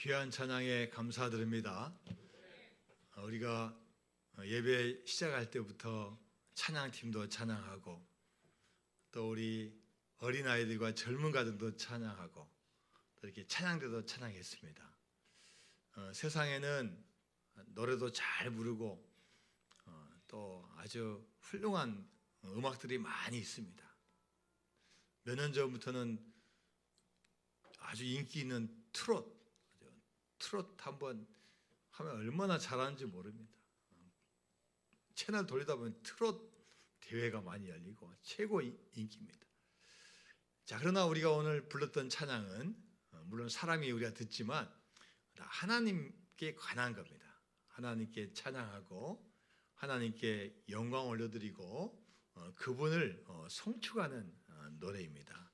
귀한 찬양에 감사드립니다. 우리가 예배 시작할 때부터 찬양팀도 찬양하고 또 우리 어린아이들과 젊은 가정도 찬양하고 또 이렇게 찬양대도 찬양했습니다. 세상에는 노래도 잘 부르고 또 아주 훌륭한 음악들이 많이 있습니다. 몇 년 전부터는 아주 인기 있는 트롯 한번 하면 얼마나 잘하는지 모릅니다. 채널 돌리다 보면 트롯 대회가 많이 열리고 최고 인기입니다. 자, 그러나 우리가 오늘 불렀던 찬양은 물론 사람이 우리가 듣지만 하나님께 관한 겁니다. 하나님께 찬양하고 하나님께 영광 올려드리고 그분을 송축하는 노래입니다.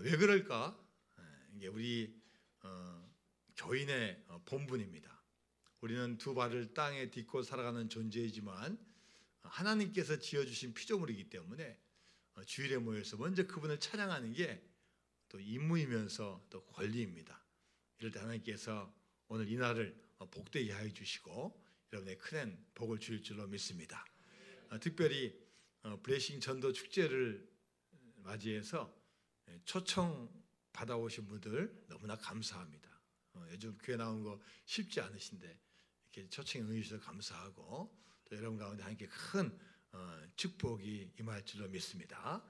왜 그럴까? 이게 우리 교인의 본분입니다. 우리는 두 발을 땅에 딛고 살아가는 존재이지만 하나님께서 지어주신 피조물이기 때문에 주일에 모여서 먼저 그분을 찬양하는 게 또 임무이면서 또 권리입니다. 이럴 때 하나님께서 오늘 이 날을 복되게 하여 주시고 여러분의 큰 복을 주실 줄로 믿습니다. 특별히 블레싱 전도 축제를 맞이해서 초청 받아오신 분들 너무나 감사합니다. 요즘 교회 나온 거 쉽지 않으신데 이렇게 초청에 응해주셔서 감사하고 또 여러분 가운데 함께 큰 축복이 임할 줄로 믿습니다.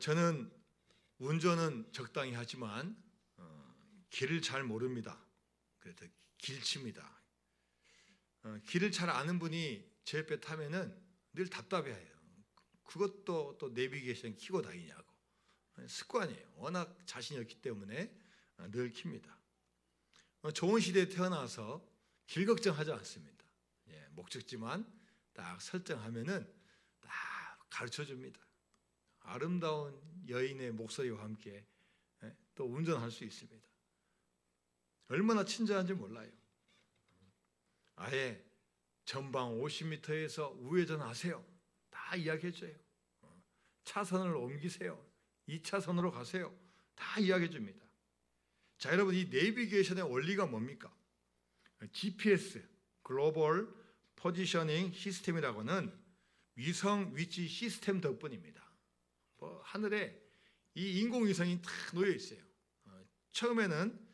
저는 운전은 적당히 하지만 길을 잘 모릅니다. 그래서 길칩니다. 길을 잘 아는 분이 제 옆에 타면은 늘 답답해해요. 그것도 또 내비게이션 켜고 다니냐고. 습관이에요. 워낙 자신이 없기 때문에 늘 킵니다. 좋은 시대에 태어나서 길 걱정하지 않습니다. 목적지만 딱 설정하면은 딱 가르쳐 줍니다. 아름다운 여인의 목소리와 함께 또 운전할 수 있습니다. 얼마나 친절한지 몰라요. 아예 전방 50m에서 우회전하세요. 다 이야기해줘요. 차선을 옮기세요. 2차선으로 가세요. 다 이야기해 줍니다. 자, 여러분, 이 내비게이션의 원리가 뭡니까? GPS, 글로벌 포지셔닝 시스템이라고는 위성 위치 시스템 덕분입니다. 하늘에 이 인공위성이 탁 놓여 있어요. 처음에는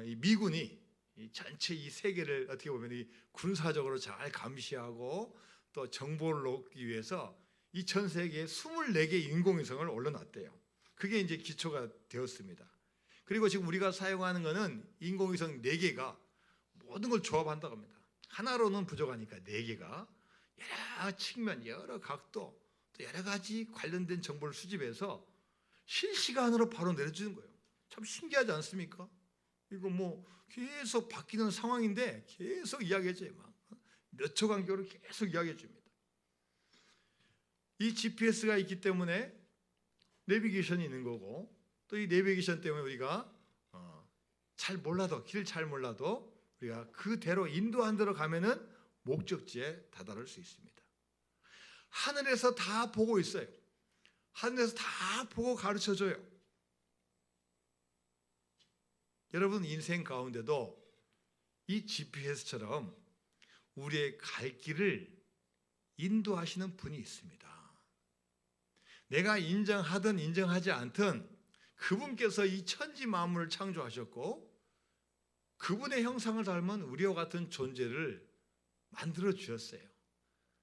이 미군이 이 전체 이 세계를 어떻게 보면 이 군사적으로 잘 감시하고 또 정보를 얻기 위해서 이 전 세계에 24개 인공위성을 올려놨대요. 그게 이제 기초가 되었습니다. 그리고 지금 우리가 사용하는 것은 인공위성 4개가 모든 걸 조합한다고 합니다. 하나로는 부족하니까 4개가 여러 측면, 여러 각도, 또 여러 가지 관련된 정보를 수집해서 실시간으로 바로 내려주는 거예요. 참 신기하지 않습니까? 이거 뭐 계속 바뀌는 상황인데 계속 이야기해줘요. 몇 초 간격으로 계속 이야기해줍니다. 이 GPS가 있기 때문에 내비게이션이 있는 거고 또 이 내비게이션 때문에 우리가 잘 몰라도 길을 잘 몰라도 우리가 그대로 인도한 대로 가면은 목적지에 다다를 수 있습니다. 하늘에서 다 보고 있어요. 하늘에서 다 보고 가르쳐줘요. 여러분 인생 가운데도 이 GPS처럼 우리의 갈 길을 인도하시는 분이 있습니다. 내가 인정하든 인정하지 않든 그분께서 이 천지 만물을 창조하셨고 그분의 형상을 닮은 우리와 같은 존재를 만들어 주셨어요.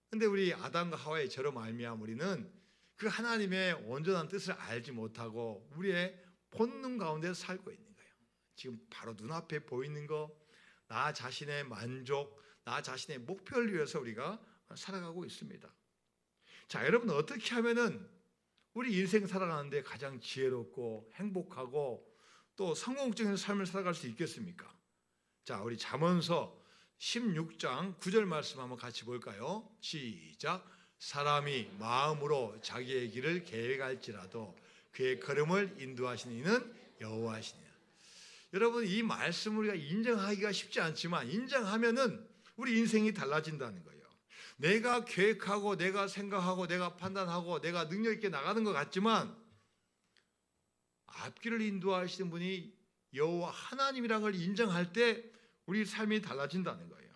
그런데 우리 아담과 하와의 죄로 말미암아 우리는 그 하나님의 온전한 뜻을 알지 못하고 우리의 본능 가운데 살고 있는 거예요. 지금 바로 눈앞에 보이는 거, 나 자신의 만족, 나 자신의 목표를 위해서 우리가 살아가고 있습니다. 자, 여러분 어떻게 하면은 우리 인생 살아가는데 가장 지혜롭고 행복하고 또 성공적인 삶을 살아갈 수 있겠습니까? 자, 우리 잠언서 16장 9절 말씀 한번 같이 볼까요? 시작. 사람이 마음으로 자기의 길을 계획할지라도 그의 걸음을 인도하시는 이는 여호와시니라. 여러분 이 말씀을 우리가 인정하기가 쉽지 않지만 인정하면은 우리 인생이 달라진다는 거예요. 내가 계획하고 내가 생각하고 내가 판단하고 내가 능력 있게 나가는 것 같지만 앞길을 인도하시는 분이 여호와 하나님이라는 걸 인정할 때 우리 삶이 달라진다는 거예요.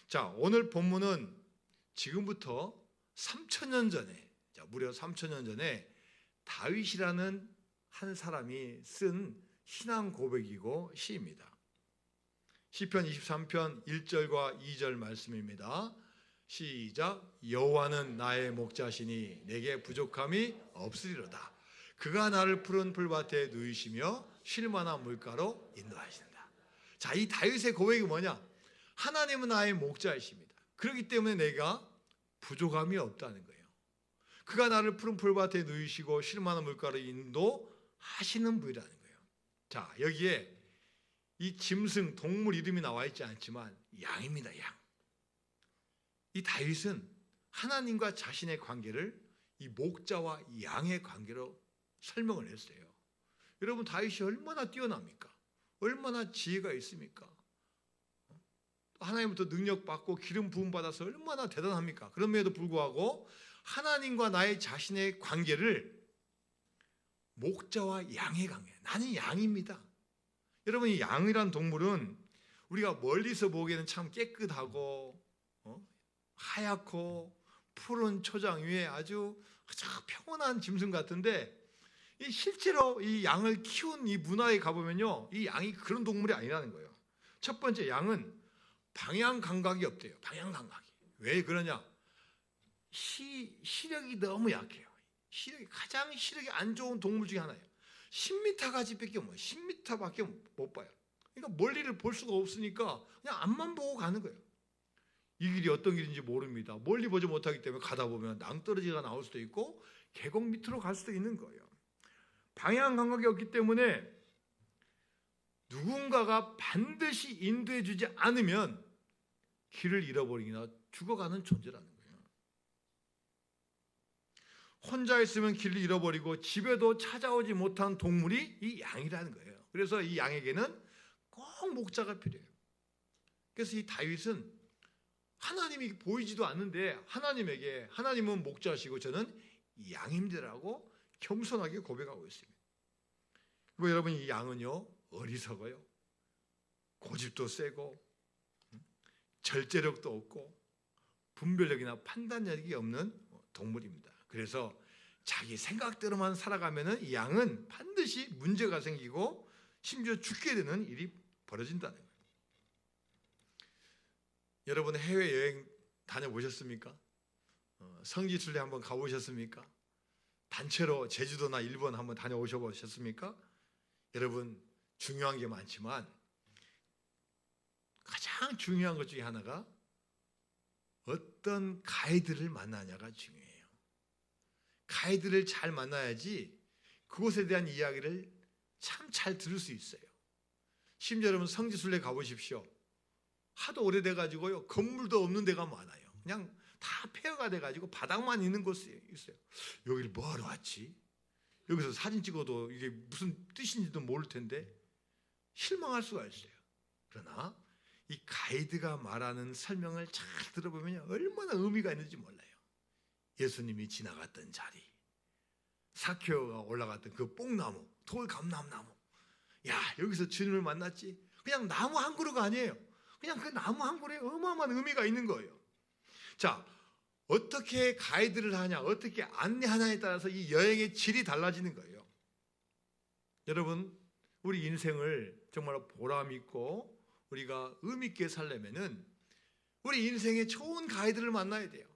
자, 오늘 본문은 지금부터 3,000년 전에, 무려 3,000년 전에 다윗이라는 한 사람이 쓴 신앙 고백이고 시입니다. 시편 23편 1절과 2절 말씀입니다. 시작. 여호와는 나의 목자시니 내게 부족함이 없으리로다. 그가 나를 푸른 풀밭에 누이시며 쉴 만한 물가로 인도하신다. 자, 이 다윗의 고백이 뭐냐? 하나님은 나의 목자이십니다. 그렇기 때문에 내가 부족함이 없다는 거예요. 그가 나를 푸른 풀밭에 누이시고 쉴 만한 물가로 인도하시는 분이라는 거예요. 자, 여기에 이 짐승 동물 이름이 나와 있지 않지만 양입니다. 양. 이 다윗은 하나님과 자신의 관계를 이 목자와 양의 관계로 설명을 했어요. 여러분, 다윗이 얼마나 뛰어납니까? 얼마나 지혜가 있습니까? 하나님부터 능력받고 기름 부음 받아서 얼마나 대단합니까? 그럼에도 불구하고 하나님과 나의 자신의 관계를 목자와 양의 관계, 나는 양입니다. 여러분, 이 양이란 동물은 우리가 멀리서 보기에는 참 깨끗하고 하얗고 푸른 초장 위에 아주 평온한 짐승 같은데, 실제로 이 양을 키운 이 문화에 가보면요, 이 양이 그런 동물이 아니라는 거예요. 첫 번째, 양은 방향 감각이 없대요. 방향 감각이. 왜 그러냐? 시력이 너무 약해요. 가장 시력이 안 좋은 동물 중에 하나예요. 10m까지밖에 못, 10m밖에 못 봐요. 그러니까 멀리를 볼 수가 없으니까 그냥 앞만 보고 가는 거예요. 이 길이 어떤 길인지 모릅니다. 멀리 보지 못하기 때문에 가다 보면 낭떠러지가 나올 수도 있고 계곡 밑으로 갈 수도 있는 거예요. 방향 감각이 없기 때문에 누군가가 반드시 인도해 주지 않으면 길을 잃어버리거나 죽어가는 존재라는 거예요. 혼자 있으면 길을 잃어버리고 집에도 찾아오지 못한 동물이 이 양이라는 거예요. 그래서 이 양에게는 꼭 목자가 필요해요. 그래서 이 다윗은 하나님이 보이지도 않는데 하나님은 목자시고 저는 양임대라고 겸손하게 고백하고 있습니다. 그리고 여러분, 이 양은요 어리석어요. 고집도 세고 절제력도 없고 분별력이나 판단력이 없는 동물입니다. 그래서 자기 생각대로만 살아가면 이 양은 반드시 문제가 생기고 심지어 죽게 되는 일이 벌어진다는 거예요. 여러분, 해외여행 다녀보셨습니까? 성지순례 한번 가보셨습니까? 단체로 제주도나 일본 한번 다녀오셔보셨습니까? 여러분, 중요한 게 많지만 가장 중요한 것 중에 하나가 어떤 가이드를 만나냐가 중요해요. 가이드를 잘 만나야지 그곳에 대한 이야기를 참 잘 들을 수 있어요. 심지어 여러분, 성지순례 가보십시오. 하도 오래돼가지고요 건물도 없는 데가 많아요. 그냥 다 폐허가 돼가지고 바닥만 있는 곳이 있어요. 여기를 뭐하러 왔지? 여기서 사진 찍어도 이게 무슨 뜻인지도 모를 텐데 실망할 수가 있어요. 그러나 이 가이드가 말하는 설명을 잘 들어보면 얼마나 의미가 있는지 몰라요. 예수님이 지나갔던 자리, 삭개오가 올라갔던 그 뽕나무, 돌감람나무, 야, 여기서 주님을 만났지. 그냥 나무 한 그루가 아니에요. 그냥 그 나무 한 그루에 어마어마한 의미가 있는 거예요. 자, 어떻게 가이드를 하냐, 어떻게 안내하냐에 따라서 이 여행의 질이 달라지는 거예요. 여러분, 우리 인생을 정말 보람 있고 우리가 의미 있게 살려면은 우리 인생에 좋은 가이드를 만나야 돼요.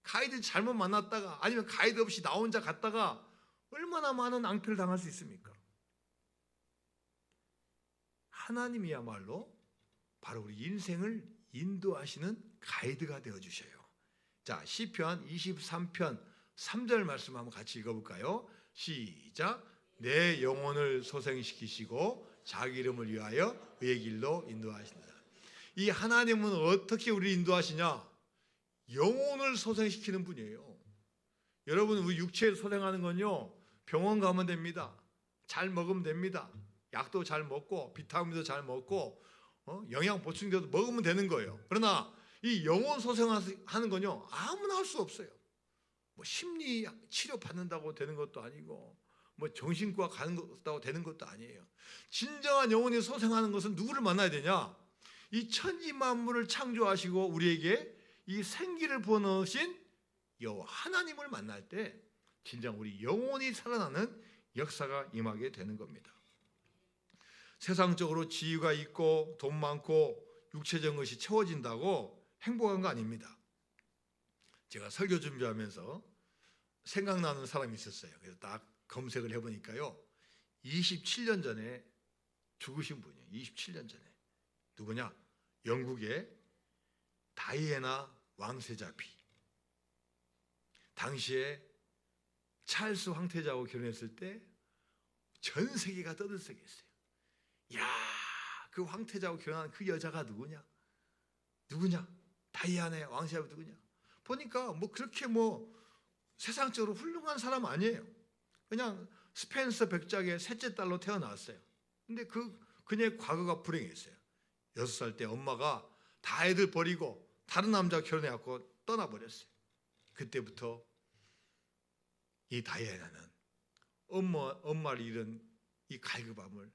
가이드 잘못 만났다가 아니면 가이드 없이 나 혼자 갔다가 얼마나 많은 낭패를 당할 수 있습니까? 하나님이야말로 바로 우리 인생을 인도하시는 가이드가 되어주셔요. 자, 시편 23편 3절 말씀 한번 같이 읽어볼까요? 시작. 내 영혼을 소생시키시고 자기 이름을 위하여 의의 길로 인도하신다. 이 하나님은 어떻게 우리를 인도하시냐? 영혼을 소생시키는 분이에요. 여러분, 우리 육체에 소생하는 건요 병원 가면 됩니다. 잘 먹으면 됩니다. 약도 잘 먹고 비타민도 잘 먹고 영양 보충제도 먹으면 되는 거예요. 그러나 이 영혼 소생하는 건요 아무나 할 수 없어요. 뭐 심리 치료 받는다고 되는 것도 아니고 뭐 정신과 가는 것도 되는 것도 아니에요. 진정한 영혼이 소생하는 것은 누구를 만나야 되냐? 이 천지 만물을 창조하시고 우리에게 이 생기를 부어넣으신 여호와 하나님을 만날 때 진정 우리 영혼이 살아나는 역사가 임하게 되는 겁니다. 세상적으로 지위가 있고 돈 많고 육체적인 것이 채워진다고 행복한 거 아닙니다. 제가 설교 준비하면서 생각나는 사람이 있었어요. 그래서 딱 검색을 해보니까요, 27년 전에 죽으신 분이에요. 27년 전에. 누구냐? 영국의 다이애나 왕세자비. 당시에 찰스 황태자하고 결혼했을 때 전 세계가 떠들썩했어요. 야, 그 황태자하고 결혼한 그 여자가 누구냐? 다이애나 왕세자비 누구냐? 보니까 뭐 그렇게 뭐 세상적으로 훌륭한 사람 아니에요. 그냥 스펜서 백작의 셋째 딸로 태어났어요. 근데 그녀의 과거가 불행했어요. 6살 때 엄마가 다 애들 버리고 다른 남자 결혼해갖고 떠나버렸어요. 그때부터 이 다이애나는 엄마를 잃은 이 갈급함을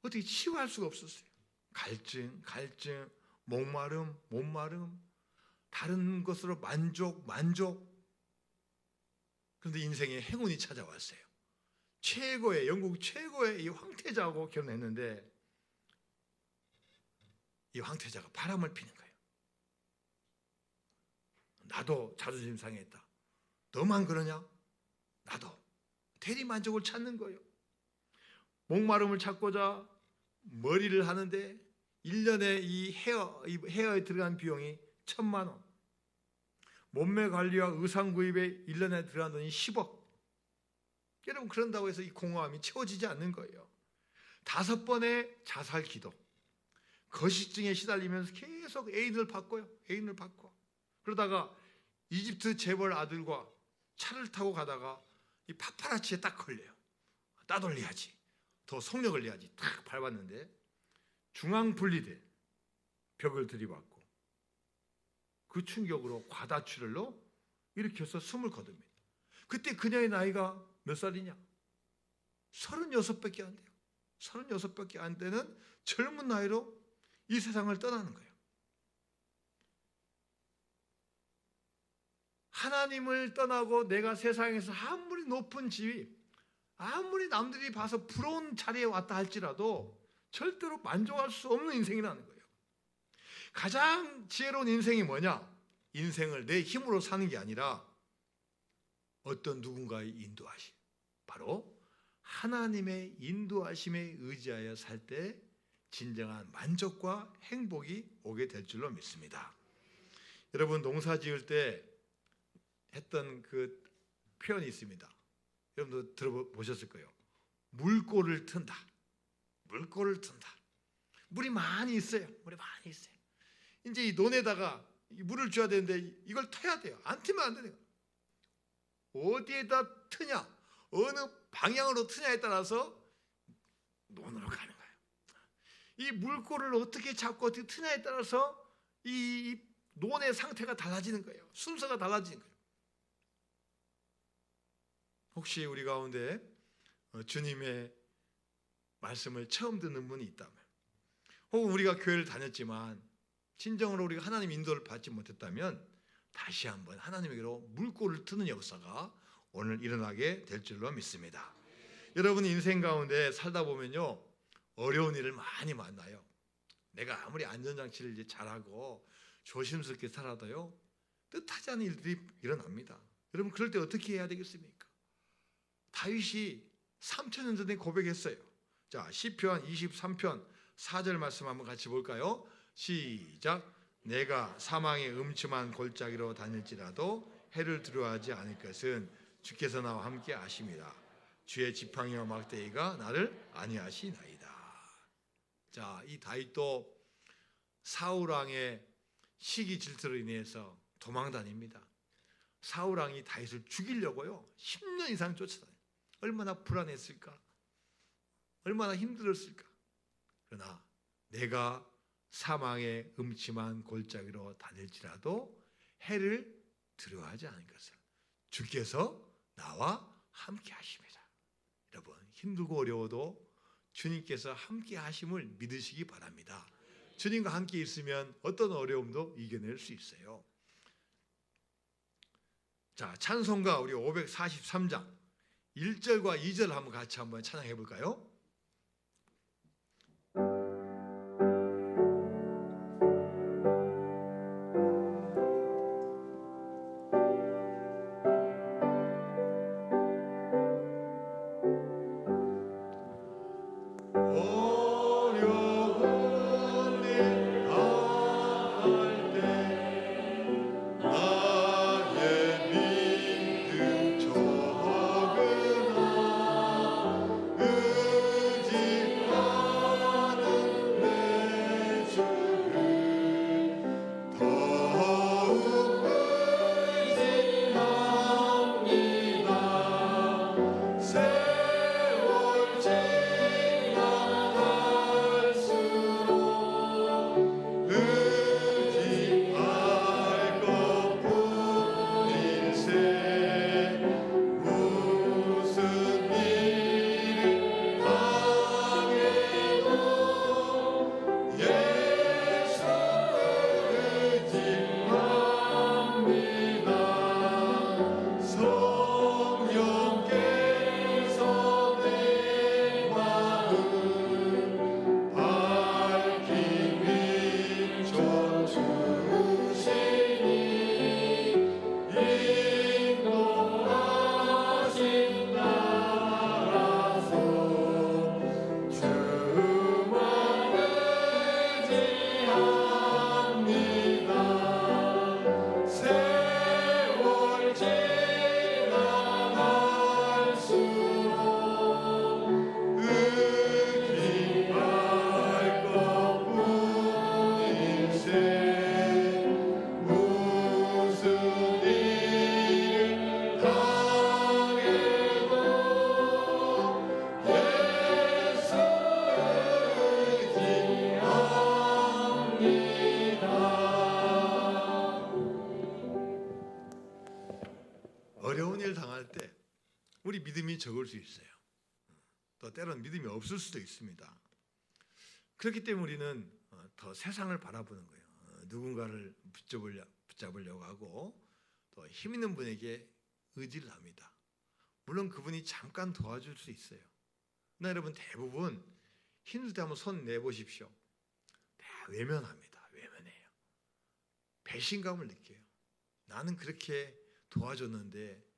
어떻게 치유할 수가 없었어요. 갈증, 목마름, 다른 것으로 만족. 그런데 인생에 행운이 찾아왔어요. 영국 최고의 이 황태자하고 결혼했는데 이 황태자가 바람을 피는 거예요. 나도 자존심 상했다. 너만 그러냐? 나도. 대리만족을 찾는 거예요. 목마름을 찾고자 머리를 하는데 1년에 이 헤어에 들어간 비용이 1,000만 원. 몸매 관리와 의상 구입에 1년에 들어간 돈이 10억. 여러분, 그런다고 해서 이 공허함이 채워지지 않는 거예요. 5번의 자살 기도. 거식증에 시달리면서 계속 애인을 바꿔요. 그러다가 이집트 재벌 아들과 차를 타고 가다가 이 파파라치에 딱 걸려요. 따돌려야지. 더 속력을 내야지. 탁 밟았는데 중앙 분리대 벽을 들이받고 그 충격으로 과다출혈로 일으켜서 숨을 거둡니다. 그때 그녀의 나이가 몇 살이냐? 36밖에 안 돼요. 36밖에 안 되는 젊은 나이로 이 세상을 떠나는 거예요. 하나님을 떠나고 내가 세상에서 아무리 높은 지위, 아무리 남들이 봐서 부러운 자리에 왔다 할지라도 절대로 만족할 수 없는 인생이라는 거예요. 가장 지혜로운 인생이 뭐냐? 인생을 내 힘으로 사는 게 아니라 어떤 누군가의 인도하심, 바로 하나님의 인도하심에 의지하여 살 때 진정한 만족과 행복이 오게 될 줄로 믿습니다. 여러분, 농사 지을 때 했던 그 표현이 있습니다. 여러분도 들어보셨을 거예요. 물꼬를 튼다. 물이 많이 있어요. 이제 이 논에다가 물을 줘야 되는데 이걸 터야 돼요. 안 트면 안 되네요. 어디에다 트냐, 어느 방향으로 트냐에 따라서 논으로 가는 거예요. 이 물꼬를 어떻게 잡고 어떻게 트냐에 따라서 이 논의 상태가 달라지는 거예요. 순서가 달라지는 거예요. 혹시 우리 가운데 주님의 말씀을 처음 듣는 분이 있다면, 혹은 우리가 교회를 다녔지만 진정으로 우리가 하나님 인도를 받지 못했다면 다시 한번 하나님에게로 물꼬를 트는 역사가 오늘 일어나게 될 줄로 믿습니다. 여러분, 인생 가운데 살다 보면요, 어려운 일을 많이 만나요. 내가 아무리 안전장치를 이제 잘하고 조심스럽게 살아도요, 뜻하지 않은 일들이 일어납니다. 여러분, 그럴 때 어떻게 해야 되겠습니까? 다윗이 3,000년 전에 고백했어요. 자, 시편 23편 4절 말씀 한번 같이 볼까요? 시작. 내가 사망의 음침한 골짜기로 다닐지라도 해를 두려워하지 않을 것은 주께서 나와 함께 하심이라. 주의 지팡이와 막대기가 나를 안위하시나이다. 자, 이 다윗도 사울 왕의 시기 질투로 인해서 도망 다닙니다. 사울 왕이 다윗을 죽이려고요 10년 이상 쫓아다녀요. 얼마나 불안했을까, 얼마나 힘들었을까. 그러나 내가 사망의 음침한 골짜기로 다닐지라도 해를 두려워하지 않을 것을 주께서 나와 함께 하십니다. 여러분, 힘들고 어려워도 주님께서 함께 하심을 믿으시기 바랍니다. 주님과 함께 있으면 어떤 어려움도 이겨낼 수 있어요. 자, 찬송가 우리 543장 1절과 2절 한번 같이 한번 찬양해 볼까요? 어려운 일 당할 때 우리 믿음이 적을 수 있어요. 또 때로는 믿음이 없을 수도 있습니다. 그렇기 때문에 우리는 더 세상을 바라보는 거예요. 누군가를 붙잡으려고 하고 또 힘 있는 분에게 의지를 합니다. 물론 그분이 잠깐 도와줄 수 있어요. 그러나 여러분, 대부분 힘들 때 한번 손 내보십시오. 다 외면합니다. 외면해요. 배신감을 느껴요. 나는 그렇게 도와줬는데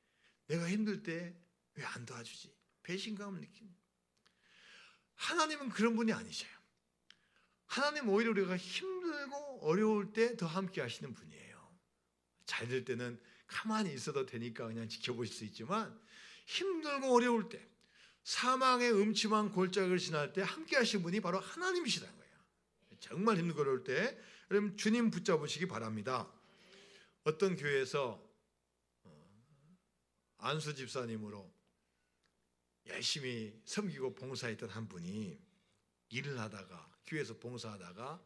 내가 힘들 때 왜 안 도와주지? 배신감을 느낍니다. 하나님은 그런 분이 아니셔요. 하나님 오히려 우리가 힘들고 어려울 때 더 함께 하시는 분이에요. 잘 될 때는 가만히 있어도 되니까 그냥 지켜보실 수 있지만 힘들고 어려울 때, 사망의 음침한 골짜기를 지날 때 함께 하시는 분이 바로 하나님이시라는 거예요. 정말 힘들고 어려울 때 여러분, 주님 붙잡으시기 바랍니다. 어떤 교회에서 안수 집사님으로 열심히 섬기고 봉사했던 한 분이 일을 하다가, 교회에서 봉사하다가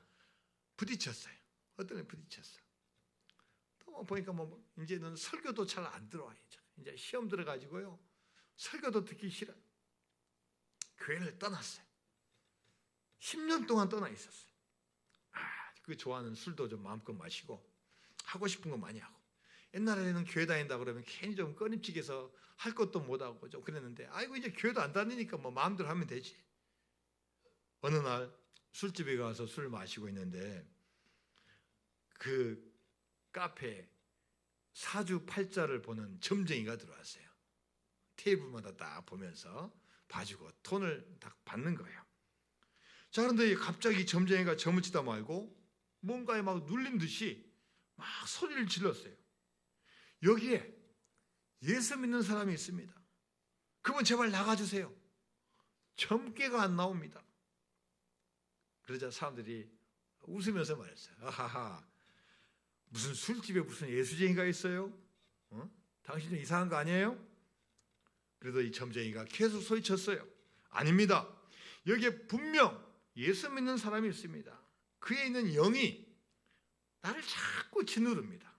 부딪혔어요. 어떤 애 부딪혔어. 또 보니까 이제는 설교도 잘 안 들어와요. 이제 시험 들어가지고요, 설교도 듣기 싫어. 교회를 떠났어요. 10년 동안 떠나 있었어요. 그 좋아하는 술도 좀 마음껏 마시고 하고 싶은 거 많이 하고, 옛날에는 교회 다닌다 그러면 괜히 좀 꺼림칙해서 할 것도 못하고 좀 그랬는데, 아이고 이제 교회도 안 다니니까 뭐 마음대로 하면 되지. 어느 날 술집에 가서 술 마시고 있는데 그 카페에 사주팔자를 보는 점쟁이가 들어왔어요. 테이블마다 딱 보면서 봐주고 돈을 딱 받는 거예요. 자, 그런데 갑자기 점쟁이가 점을 치다 말고 뭔가에 막 눌린 듯이 막 소리를 질렀어요. 여기에 예수 믿는 사람이 있습니다. 그분 제발 나가주세요. 점괘가 안 나옵니다. 그러자 사람들이 웃으면서 말했어요. 아하하, 무슨 술집에 무슨 예수쟁이가 있어요? 당신 좀 이상한 거 아니에요? 그래도 이 점쟁이가 계속 소리쳤어요. 아닙니다. 여기에 분명 예수 믿는 사람이 있습니다. 그에 있는 영이 나를 자꾸 짓누릅니다.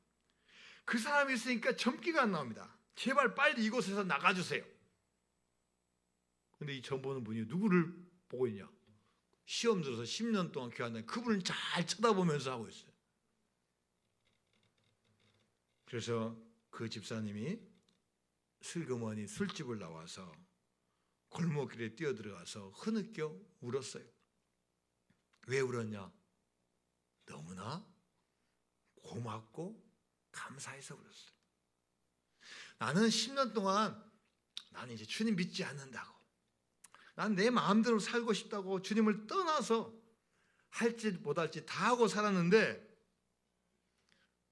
그 사람이 있으니까 점괘가 안 나옵니다. 제발 빨리 이곳에서 나가주세요. 근데 이 전보는 분이 누구를 보고 있냐? 시험 들어서 10년 동안 교환한 그분을 잘 쳐다보면서 하고 있어요. 그래서 그 집사님이 슬그머니 술집을 나와서 골목길에 뛰어들어가서 흐느껴 울었어요. 왜 울었냐? 너무나 고맙고 감사해서 울었어요. 나는 10년 동안 나는 이제 주님 믿지 않는다고, 난 내 마음대로 살고 싶다고 주님을 떠나서 할지 못할지 다 하고 살았는데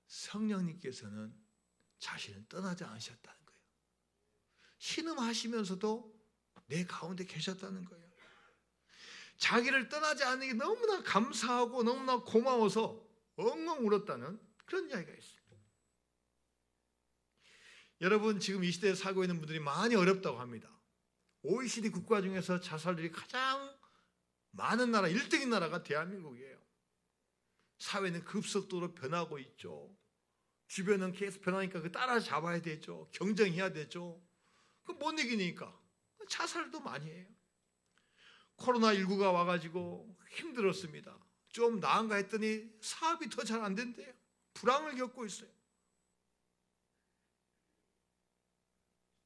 성령님께서는 자신을 떠나지 않으셨다는 거예요. 신음하시면서도 내 가운데 계셨다는 거예요. 자기를 떠나지 않는 게 너무나 감사하고 너무나 고마워서 엉엉 울었다는 그런 이야기가 있습니다. 여러분, 지금 이 시대에 살고 있는 분들이 많이 어렵다고 합니다. OECD 국가 중에서 자살률이 가장 많은 나라, 1등인 나라가 대한민국이에요. 사회는 급속도로 변하고 있죠. 주변은 계속 변하니까 그 따라잡아야 되죠. 경쟁해야 되죠. 그 못 이기니까 자살도 많이 해요. 코로나19가 와가지고 힘들었습니다. 좀 나은가 했더니 사업이 더 잘 안 된대요. 불황을 겪고 있어요.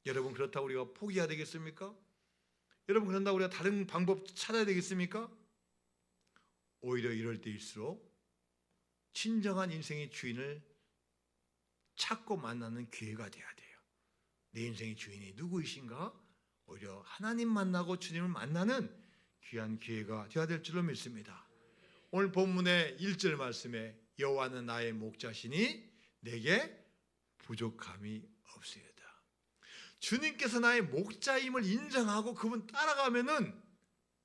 여러분, 그렇다고 우리가 포기해야 되겠습니까? 여러분, 그런다고 우리가 다른 방법 찾아야 되겠습니까? 오히려 이럴 때일수록 진정한 인생의 주인을 찾고 만나는 기회가 돼야 돼요. 내 인생의 주인이 누구이신가? 오히려 하나님 만나고 주님을 만나는 귀한 기회가 되어야 될 줄로 믿습니다. 오늘 본문의 1절 말씀에 여호와는 나의 목자시니 내게 부족함이 없으리다. 주님께서 나의 목자임을 인정하고 그분 따라가면은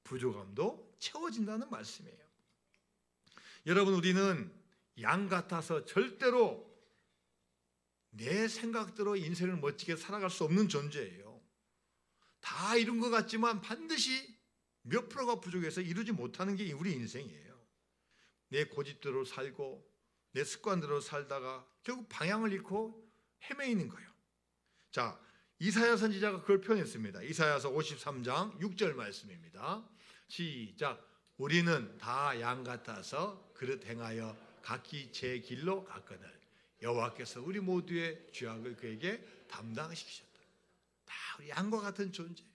부족함도 채워진다는 말씀이에요. 여러분, 우리는 양 같아서 절대로 내 생각대로 인생을 멋지게 살아갈 수 없는 존재예요. 다 이룬 것 같지만 반드시 몇 프로가 부족해서 이루지 못하는 게 우리 인생이에요. 내 고집대로 살고 내 습관대로 살다가 결국 방향을 잃고 헤매이는 거예요. 자, 이사야 선지자가 그걸 표현했습니다. 이사야서 53장 6절 말씀입니다. 시작. 우리는 다 양 같아서 그릇 행하여 각기 제 길로 갔거늘 여호와께서 우리 모두의 죄악을 그에게 담당시키셨다. 다 우리 양과 같은 존재예요.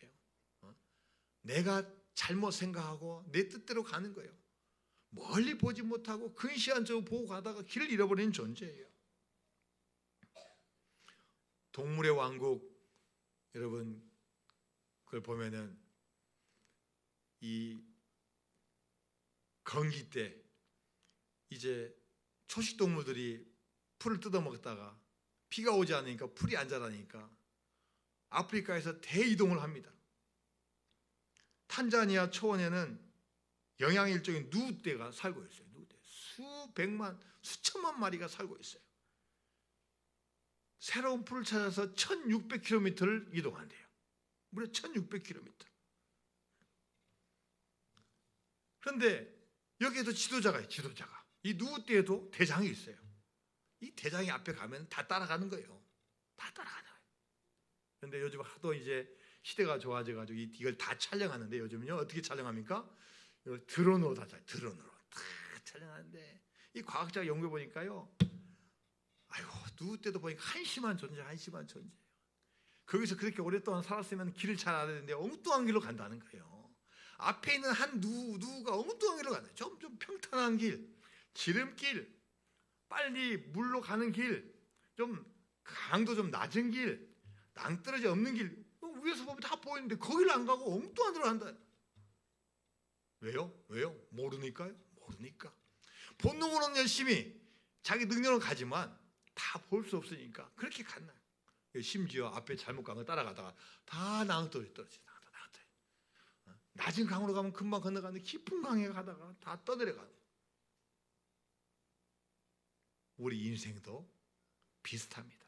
내가 잘못 생각하고 내 뜻대로 가는 거예요. 멀리 보지 못하고 근시안적으로 보고 가다가 길을 잃어버리는 존재예요. 동물의 왕국, 여러분 그걸 보면은 이 건기 때 이제 초식 동물들이 풀을 뜯어먹다가 비가 오지 않으니까 풀이 안 자라니까 아프리카에서 대이동을 합니다. 탄자니아 초원에는 영양일종인 누우떼가 살고 있어요. 누우떼. 수백만, 수천만 마리가 살고 있어요. 새로운 풀을 찾아서 1600km를 이동한대요. 무려 1600km. 그런데 여기에도 지도자가 있어요. 지도자가. 이 누우떼에도 대장이 있어요. 이 대장이 앞에 가면 다 따라가는 거예요. 다 따라가는 거예요. 그런데 요즘 하도 이제 시대가 좋아져가지고 이걸 다 촬영하는데 요즘은요 어떻게 촬영합니까? 드론으로 다 촬영하는데 이 과학자가 연구해 보니까요, 아이고 누우떼도 보니까 한심한 존재예요. 거기서 그렇게 오랫동안 살았으면 길을 잘 알아야 되는데 엉뚱한 길로 간다는 거예요. 앞에 있는 한 누가 엉뚱한 길로 간다. 좀 평탄한 길, 지름길, 빨리 물로 가는 길, 좀 강도 좀 낮은 길, 낭떠러지 없는 길, 위에서 보면 다 보이는데 거기를 안 가고 엉뚱한 데로 간다. 왜요? 모르니까요. 모르니까. 본능으로는 열심히 자기 능력을 가지만 다 볼 수 없으니까 그렇게 갔나. 심지어 앞에 잘못 간 거 따라가다가 다 낭떠러지 떨어지다. 낮은 강으로 가면 금방 건너가는데 깊은 강에 가다가 다 떠내려가는. 우리 인생도 비슷합니다.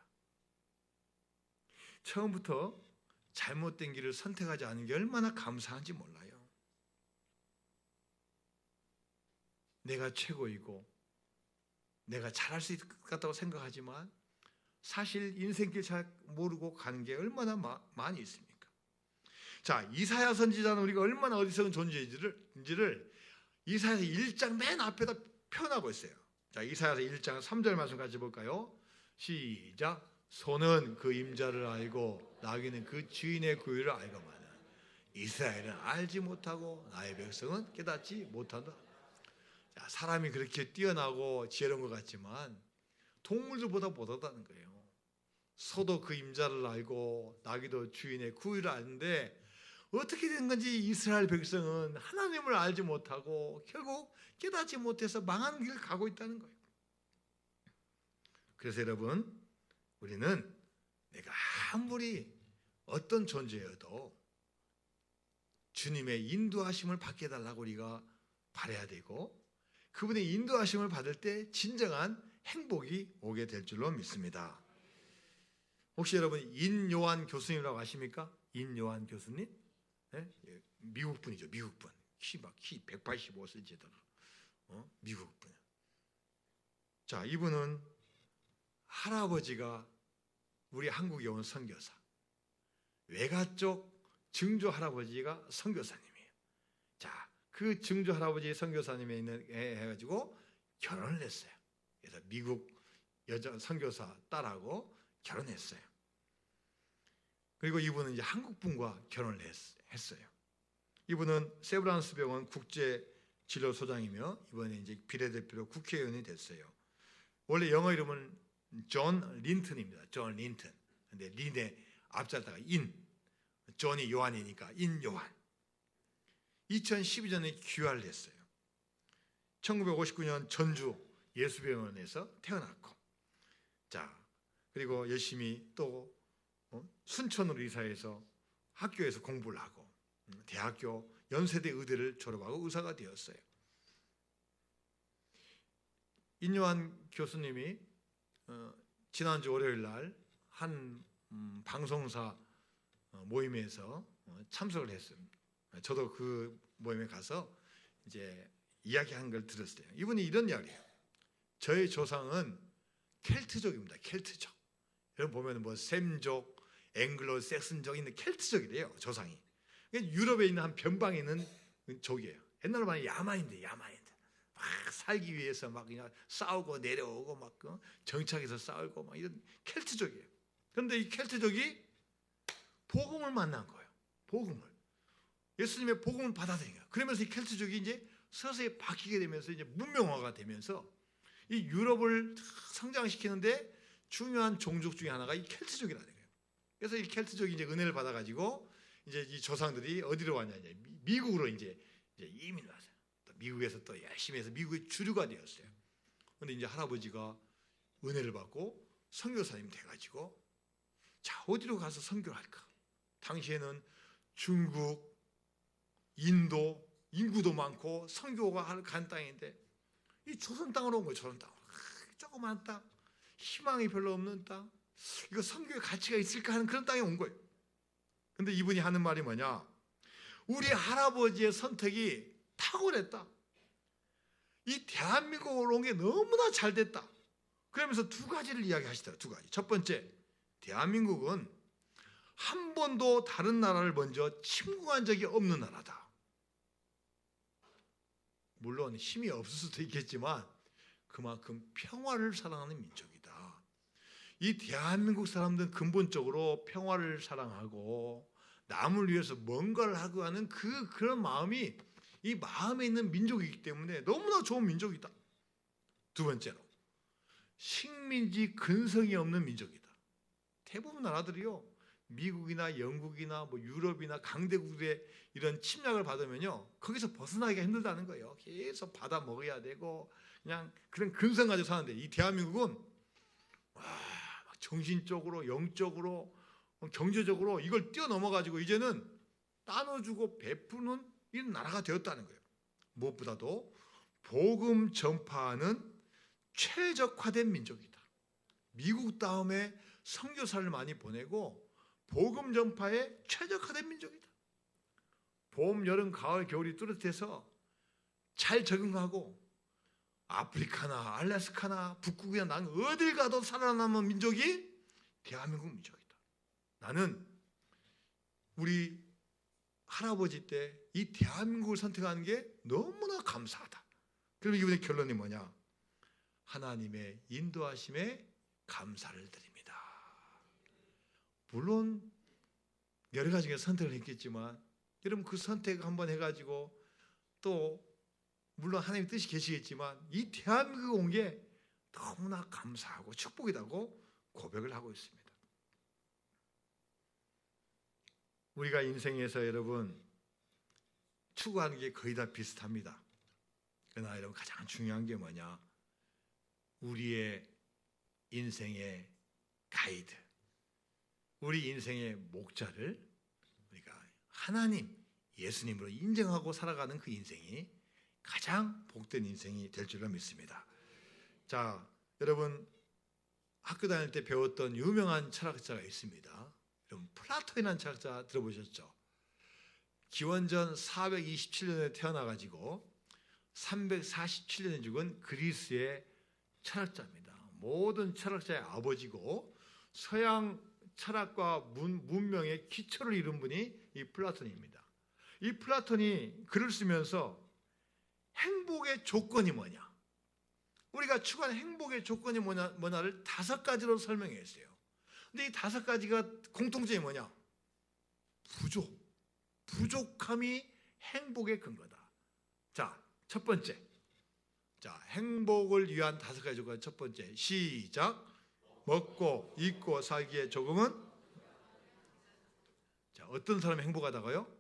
처음부터 잘못된 길을 선택하지 않은 게 얼마나 감사한지 몰라요. 내가 최고이고 내가 잘할 수 있을 것 같다고 생각하지만 사실 인생길 잘 모르고 가는 게 얼마나 많이 있습니까? 자, 이사야 선지자는 우리가 얼마나 어리석은 존재인지를 이사야서 1장 맨 앞에다 표현하고 있어요. 자, 이사야서 1장 3절 말씀 같이 볼까요? 시작. 소는 그 임자를 알고 나귀는 그 주인의 구유를 알거마는 이스라엘은 알지 못하고 나의 백성은 깨닫지 못한다. 자, 사람이 그렇게 뛰어나고 지혜로운 것 같지만 동물들보다 못하다는 거예요. 소도 그 임자를 알고 나귀도 주인의 구유를 아는데 어떻게 된 건지 이스라엘 백성은 하나님을 알지 못하고 결국 깨닫지 못해서 망하는 길을 가고 있다는 거예요. 그래서 여러분, 우리는 내가 아무리 어떤 존재여도 주님의 인도하심을 받게 해달라고 우리가 바라야 되고, 그분의 인도하심을 받을 때 진정한 행복이 오게 될 줄로 믿습니다. 혹시 여러분 인요한 교수님이라고 아십니까? 인요한 교수님? 네? 미국 분이죠. 미국 분. 키 185cm에다가 미국 분. 자, 이분은 할아버지가 우리 한국에 온 선교사, 외가 쪽 증조 할아버지가 선교사님이에요. 자, 그 증조 할아버지 선교사님에 있는 해가지고 결혼을 했어요. 그래서 미국 여자 선교사 딸하고 결혼했어요. 그리고 이분은 이제 한국 분과 결혼을 했어요. 이분은 세브란스 병원 국제 진료소장이며 이번에 이제 비례대표로 국회의원이 됐어요. 원래 영어 이름은 존 린튼입니다. 존 린튼. 근데 린의 앞자다가 인, 존이 요한이니까 인요한. 2012년에 귀화를 했어요. 1959년 전주 예수병원에서 태어났고, 자, 그리고 열심히 또 순천으로 이사해서 학교에서 공부를 하고 대학교 연세대 의대를 졸업하고 의사가 되었어요. 인요한 교수님이 지난주 월요일 날 한 방송사 모임에서 참석을 했습니다. 저도 그 모임에 가서 이제 이야기한 걸 들었어요. 이분이 이런 이야기해요. 저의 조상은 켈트족입니다. 켈트족. 여러분 보면 뭐 샘족, 앵글로 섹슨족 있는 켈트족이래요. 조상이. 유럽에 있는 한 변방에 있는 족이에요. 옛날로 말하면 야만인들. 막 살기 위해서 막 그냥 싸우고 내려오고 막 정착해서 싸우고 막 이런 켈트족이에요. 그런데 이 켈트족이 복음을 만난 거예요. 복음을. 예수님의 복음을 받아들인 거예요. 그러면서 이 켈트족이 이제 서서히 바뀌게 되면서 이제 문명화가 되면서 이 유럽을 성장시키는데 중요한 종족 중에 하나가 이 켈트족이라는 거예요. 그래서 이 켈트족이 이제 은혜를 받아가지고 이제 이 조상들이 어디로 왔냐, 이제 미국으로 이제 이민을 왔어요. 또 미국에서 또 열심히 해서 미국의 주류가 되었어요. 그런데 이제 할아버지가 은혜를 받고 선교사님 돼가지고 자, 어디로 가서 선교를 할까? 당시에는 중국, 인도 인구도 많고 선교가 간 땅인데 이 조선 땅으로 온 거예요. 조선 땅으로. 조그만 땅, 희망이 별로 없는 땅, 이거 선교의 가치가 있을까 하는 그런 땅에 온 거예요. 근데 이분이 하는 말이 뭐냐? 우리 할아버지의 선택이 탁월했다. 이 대한민국으로 온 게 너무나 잘 됐다. 그러면서 두 가지를 이야기하시더라고요. 두 가지. 첫 번째, 대한민국은 한 번도 다른 나라를 먼저 침공한 적이 없는 나라다. 물론 힘이 없을 수도 있겠지만 그만큼 평화를 사랑하는 민족이다. 이 대한민국 사람들은 근본적으로 평화를 사랑하고 남을 위해서 뭔가를 하고 하는 그런 마음이 이 마음에 있는 민족이기 때문에 너무나 좋은 민족이다. 두 번째로, 식민지 근성이 없는 민족이다. 대부분 나라들이요, 미국이나 영국이나 뭐 유럽이나 강대국의 이런 침략을 받으면요, 거기서 벗어나기가 힘들다는 거예요. 계속 받아 먹어야 되고 그냥 그런 근성 가지고 사는데 이 대한민국은 막 정신적으로, 영적으로, 경제적으로 이걸 뛰어넘어가지고 이제는 나눠주고 베푸는 이런 나라가 되었다는 거예요. 무엇보다도 복음 전파하는 최적화된 민족이다. 미국 다음에 선교사를 많이 보내고 복음 전파에 최적화된 민족이다. 봄, 여름, 가을, 겨울이 뚜렷해서 잘 적응하고 아프리카나 알래스카나 북극이나 난 어딜 가도 살아남은 민족이 대한민국 민족이다. 나는 우리 할아버지 때 이 대한민국을 선택하는 게 너무나 감사하다. 그럼 이분의 결론이 뭐냐? 하나님의 인도하심에 감사를 드립니다. 물론 여러 가지 중에 선택을 했겠지만 여러분 그 선택 한번 해가지고 또 물론 하나님의 뜻이 계시겠지만 이 대한민국 온 게 너무나 감사하고 축복이라고 고백을 하고 있습니다. 우리가 인생에서 여러분 추구하는 게 거의 다 비슷합니다. 그러나 여러분 가장 중요한 게 뭐냐? 우리의 인생의 가이드, 우리 인생의 목자를 우리가 하나님, 예수님으로 인정하고 살아가는 그 인생이 가장 복된 인생이 될 줄로 믿습니다. 자, 여러분 학교 다닐 때 배웠던 유명한 철학자가 있습니다. 여러분 플라톤이라는 철학자 들어보셨죠? 기원전 427년에 태어나가지고 347년에 죽은 그리스의 철학자입니다. 모든 철학자의 아버지고 서양 철학과 문명의 기초를 이룬 분이 이 플라톤입니다. 이 플라톤이 글을 쓰면서 행복의 조건이 뭐냐? 우리가 추구하는 행복의 조건이 뭐냐를 5가지로 설명했어요. 근데 이 5가지가 공통점이 뭐냐? 부족함이 행복의 근거다. 자, 첫 번째. 자, 행복을 위한 5가지 조건. 첫 번째. 시작. 먹고 입고 살기에 조금은. 자, 어떤 사람이 행복하다고요?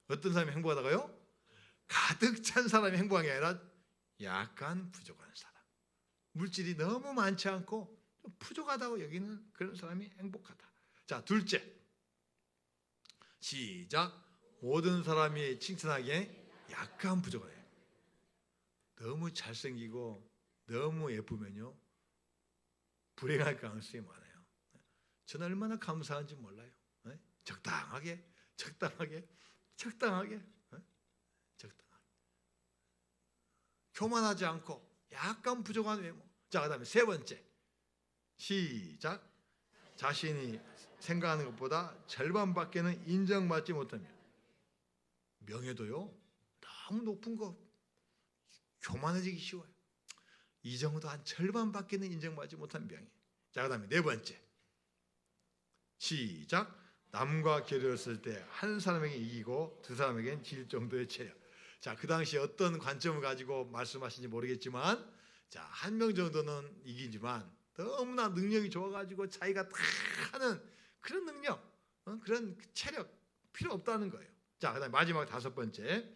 어떤 사람이 행복하다고요? 가득 찬 사람이 행복한 게 아니라 약간 부족한 사람. 물질이 너무 많지 않고 좀 부족하다고 여기는 그런 사람이 행복하다. 자, 둘째. 시작. 모든 사람이 칭찬하기에 약간 부족하다. 너무 잘생기고 너무 예쁘면요 불행할 가능성이 많아요. 저는 얼마나 감사한지 몰라요. 적당하게. 교만하지 않고 약간 부족한 외모. 자, 그 다음에 세 번째. 시작. 자신이 생각하는 것보다 절반밖에는 인정받지 못하며. 명예도요 너무 높은 거 교만해지기 쉬워요. 이 정도 한 절반밖에는 인정받지 못한 명예. 자, 그 다음에 네 번째. 시작. 남과 겨루었을 때 한 사람에게 이기고 두 사람에겐 질 정도의 체력. 자, 그 당시 어떤 관점을 가지고 말씀하신지 모르겠지만, 자, 한 명 정도는 이기지만 너무나 능력이 좋아가지고 자기가 다 하는 그런 능력, 그런 체력 필요 없다는 거예요. 자, 그다음 마지막 5번째.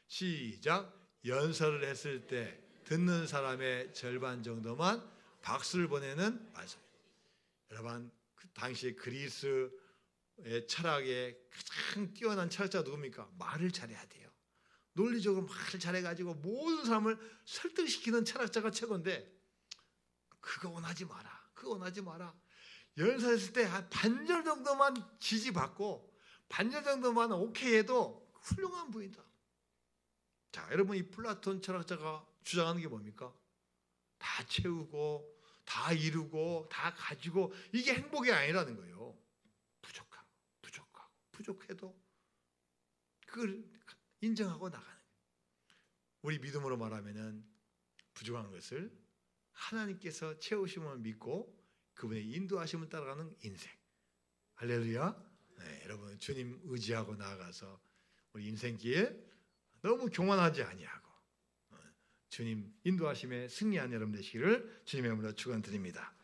시작. 연설을 했을 때 듣는 사람의 절반 정도만 박수를 보내는 말씀. 여러분, 그 당시 그리스의 철학에 가장 뛰어난 철학자가 누굽니까? 말을 잘해야 돼요. 논리적으로 말을 잘해가지고 모든 사람을 설득시키는 철학자가 최고인데 그거 원하지 마라. 연설했을 때 한 반절 정도만 지지받고 반절 정도만 오케이 해도 훌륭한 분이다. 자, 여러분 이 플라톤 철학자가 주장하는 게 뭡니까? 다 채우고 다 이루고 다 가지고 이게 행복이 아니라는 거예요. 부족해도 그걸 인정하고 나가는 거예요. 우리 믿음으로 말하면은 부족한 것을 하나님께서 채우심을 믿고 그분의 인도하심을 따라가는 인생. 할렐루야. 네, 여러분 주님 의지하고 나아가서 우리 인생길 너무 교만하지 아니하고 주님 인도하심에 승리한 여러분 되시기를 주님의 이름으로 축원드립니다.